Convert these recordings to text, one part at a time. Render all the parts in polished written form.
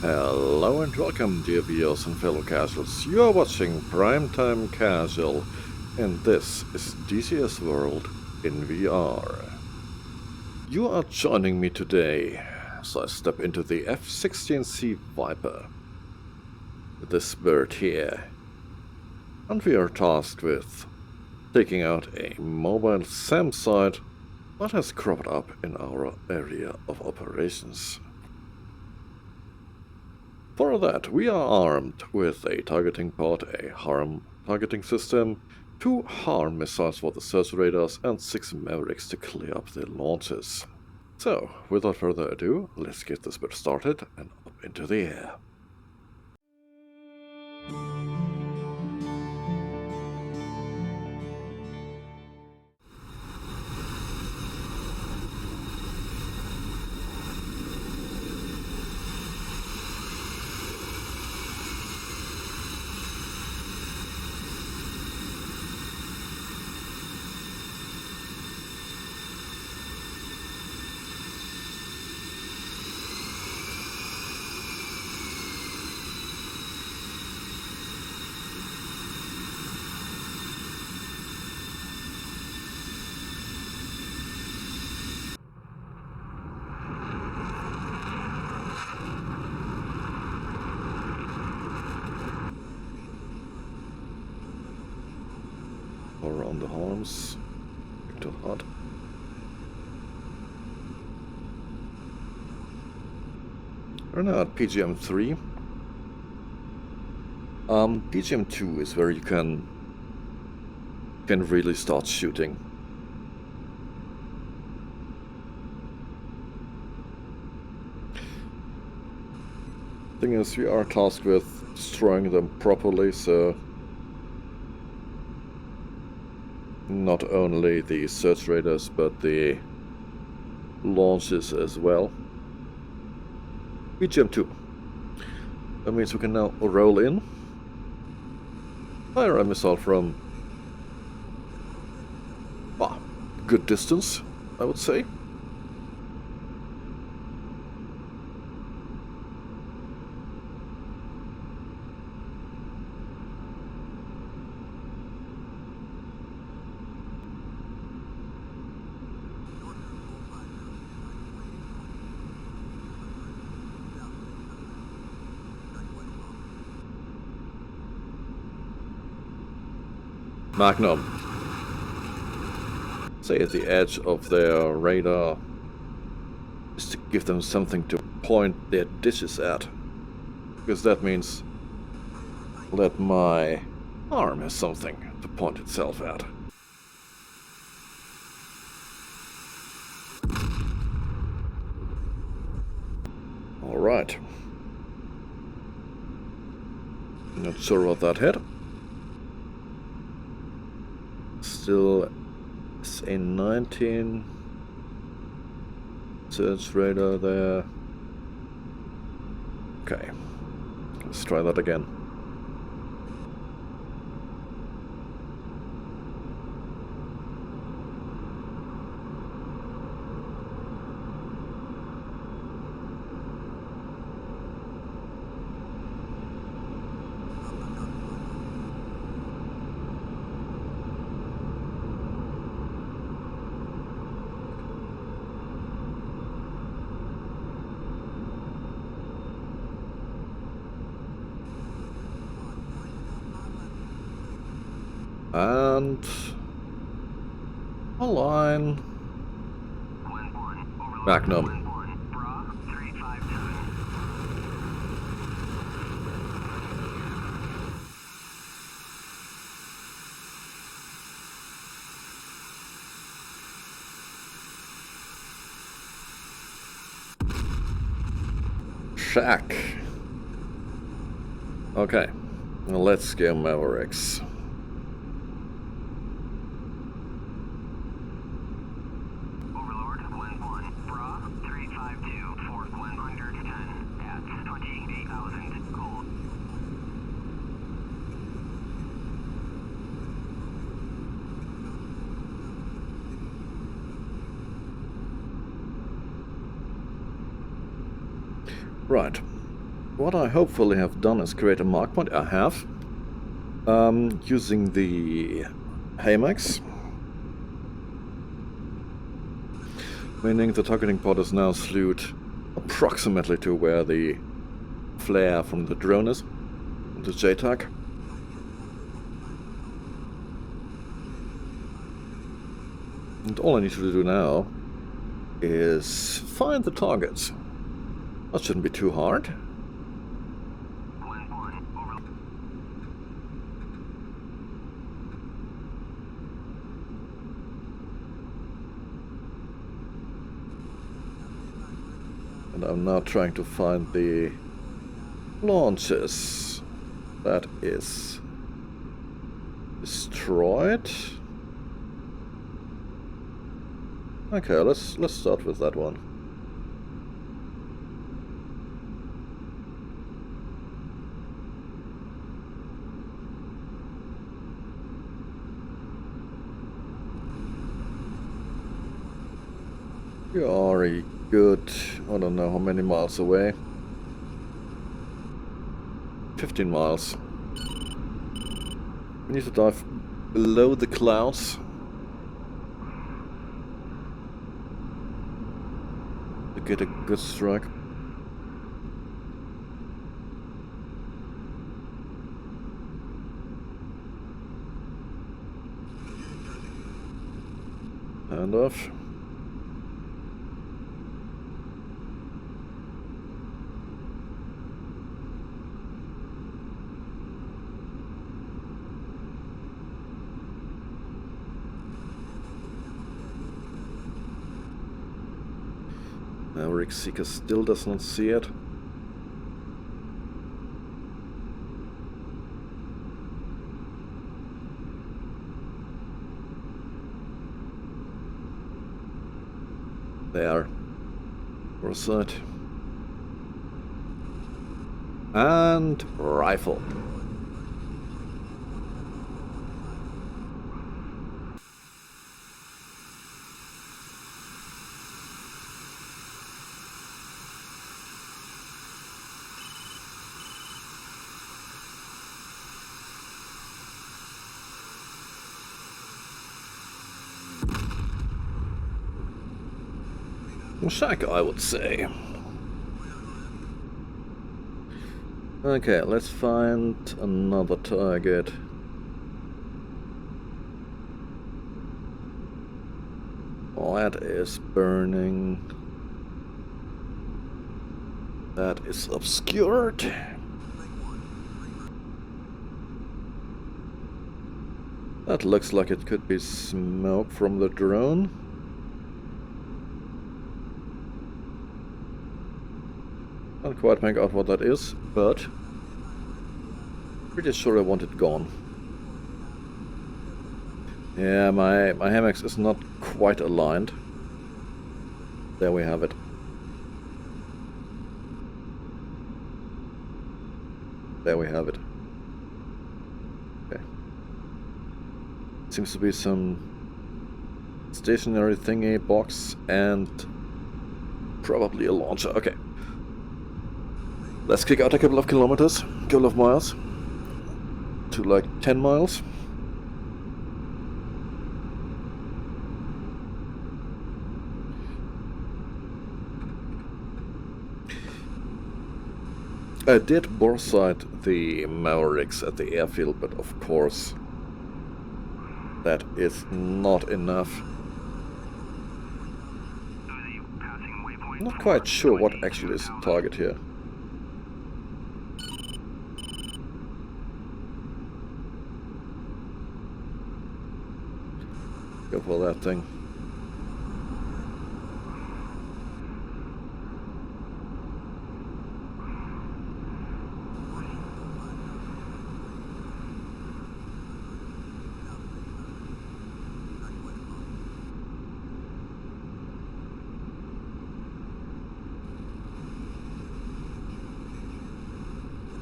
Hello and welcome, dear viewers and fellow casuals. You are watching Primetime Casual, and this is DCS World in VR. You are joining me today as I step into the F-16C Viper, this bird here, and we are tasked with taking out a mobile SAM site that has cropped up in our area of operations. For that, we are armed with a targeting pod, a harm targeting system, 2 harm missiles for the search radars, and 6 Mavericks to clear up the launches. So, without further ado, let's get this bit started and up into the air. Around the harms, too hot. We're now at PGM-3. PGM-2 is where you can really start shooting. Thing is, we are tasked with destroying them properly, so not only the search radars, but the launches as well. PGM-2. That means we can now roll in, fire a missile from good distance, I would say. Magnum. Say at the edge of their radar, is to give them something to point their dishes at, because that means that my arm has something to point itself at. Alright. Not sure what that hit. Still is a 19 search radar there. Okay, let's try that again. And align. Magnum. Shack. Okay, let's go Mavericks. Right. what I hopefully have done is create a mark point. I have. Using the HAMAX. Meaning the targeting pod is now slewed approximately to where the flare from the drone is. The JTAC. And all I need to do now is find the targets. That shouldn't be too hard. And I'm now trying to find the launches. That is destroyed. Okay, let's start with that one. You are a good, I don't know how many miles away. 15 miles. We need to dive below the clouds. To get a good strike. Hand off. Maverick Seeker still does not see it. There. Foresight. And rifle. Shack, I would say. Okay, let's find another target. Oh, that is burning. That is obscured. That looks like it could be smoke from the drone. Can't quite make out what that is, but pretty sure I want it gone. Yeah, my HAMAX is not quite aligned. There we have it. There we have it. Okay. Seems to be some stationary thingy box and probably a launcher. Okay. Let's kick out a couple of kilometers, couple of miles, to like 10 miles. I did boresight the Mavericks at the airfield, but of course that is not enough. Not quite sure what actually is the target here. Go for that thing.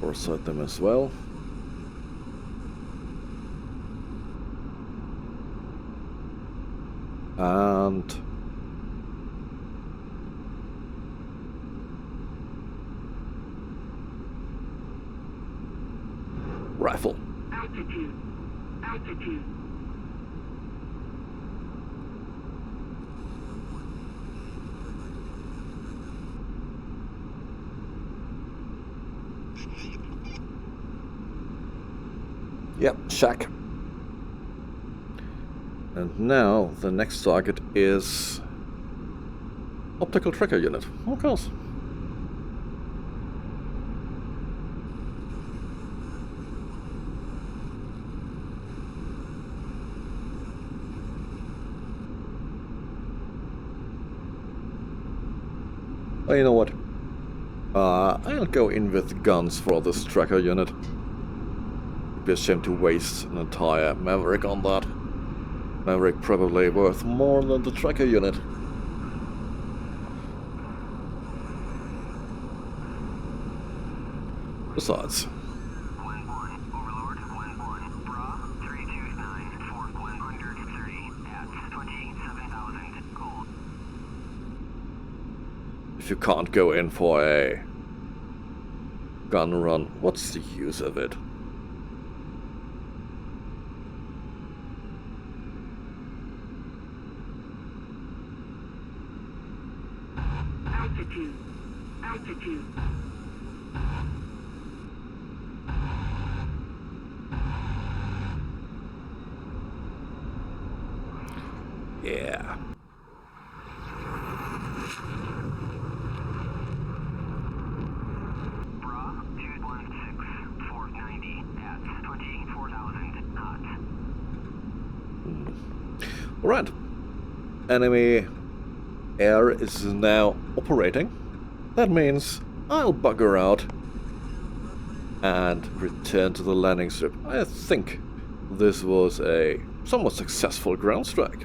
Foresight them as well. And Rifle. Altitude. Altitude. Yep, shack. And now the next target is optical tracker unit. Of course. Oh, you know what? I'll go in with guns for this tracker unit. It'd be a shame to waste an entire Maverick on that. Maverick probably worth more than the tracker unit. Besides. If you can't go in for a gun run, what's the use of it? Altitude. Altitude. Yeah. Alright. Enemy air is now operating. That means I'll bugger out and return to the landing strip. I think this was a somewhat successful ground strike.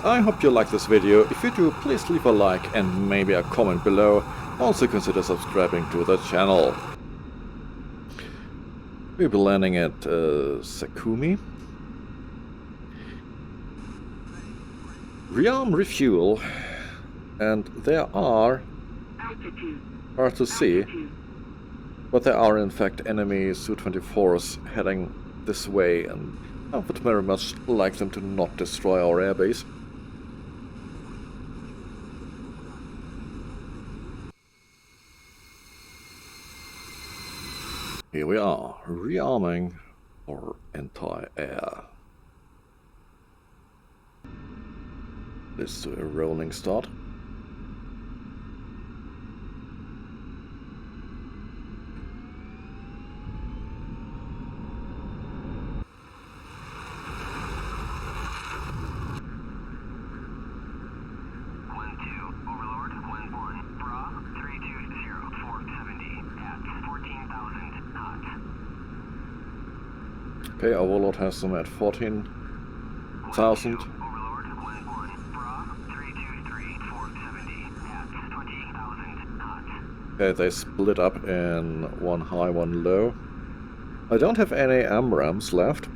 I hope you like this video. If you do, please leave a like and maybe a comment below. Also consider subscribing to the channel. We'll be landing at Sakumi. Rearm, Refuel, and there are, hard to see, but there are in fact enemy Su-24s heading this way, and I would very much like them to not destroy our airbase. Here we are, rearming our entire air. Let's do a rolling start. Okay, Overlord has them at 14,000. Okay, they split up in one high, one low. I don't have any AMRAAMs left.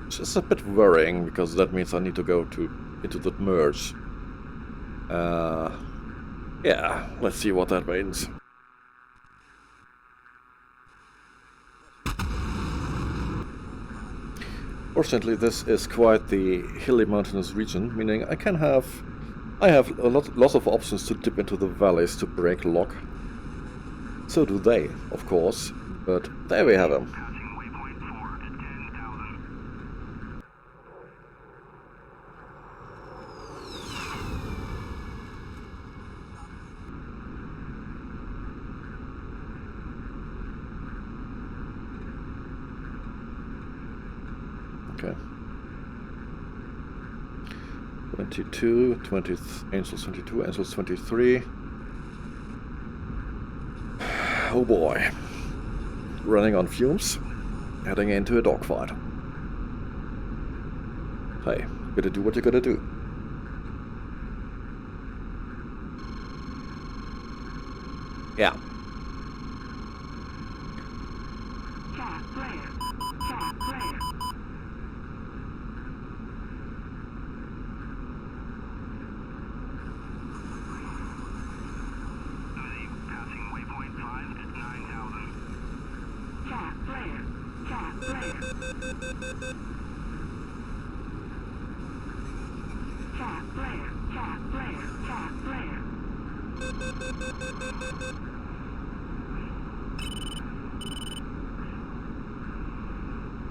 Which is a bit worrying, because that means I need to go into that merge. Yeah, let's see what that means. Fortunately, this is quite the hilly mountainous region, meaning I have lots of options to dip into the valleys to break lock. So do they, of course, but there we have them. Okay. 22, Angels 22, Angels 23. Oh boy. Running on fumes, heading into a dogfight. Hey, gotta do what you gotta do. Yeah.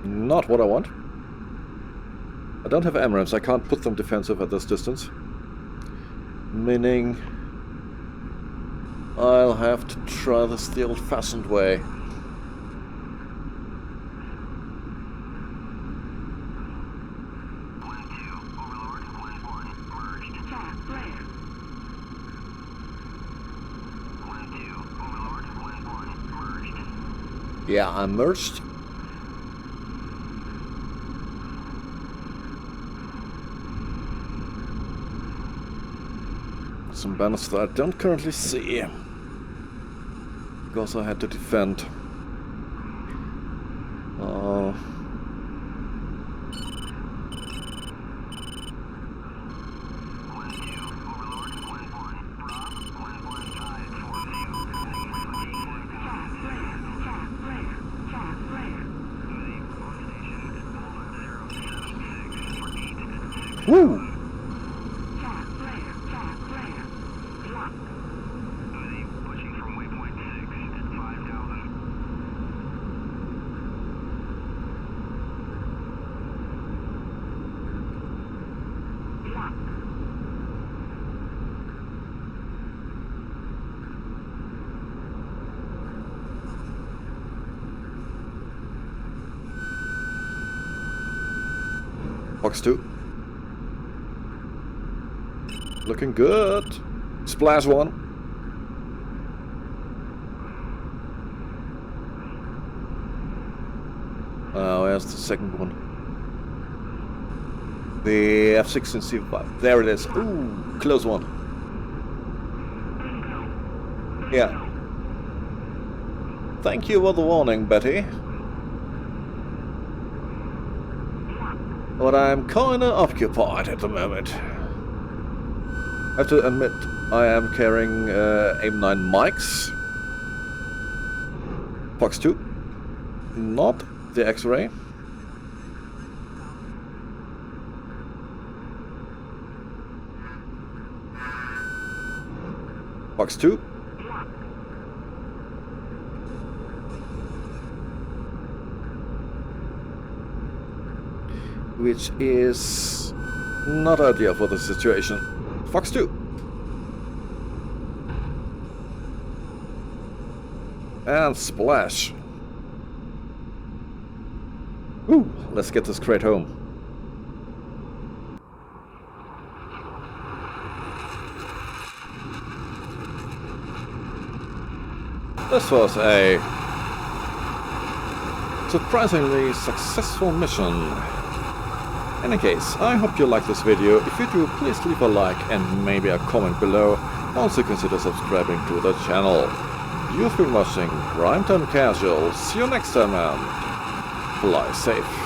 Not what I want. I don't have MRAMs, I can't put them defensive at this distance. Meaning I'll have to try this the old-fashioned way. Yeah, I'm merged. Some banners that I don't currently see, because I had to defend. Woo! Box 2. Looking good. Splash 1. Where's the second one? The F-16C Viper. There it is. Ooh, close one. Yeah. Thank you for the warning, Betty. But I'm kinda occupied at the moment. I have to admit, I am carrying AIM-9 mics. Fox 2. Not the X-ray. Fox 2. Which is not ideal for the situation. Fox 2. And splash. Ooh, let's get this crate home. This was a surprisingly successful mission. In any case, I hope you liked this video. If you do, please leave a like and maybe a comment below. Also consider subscribing to the channel. You've been watching Primetime Casual. See you next time and fly safe.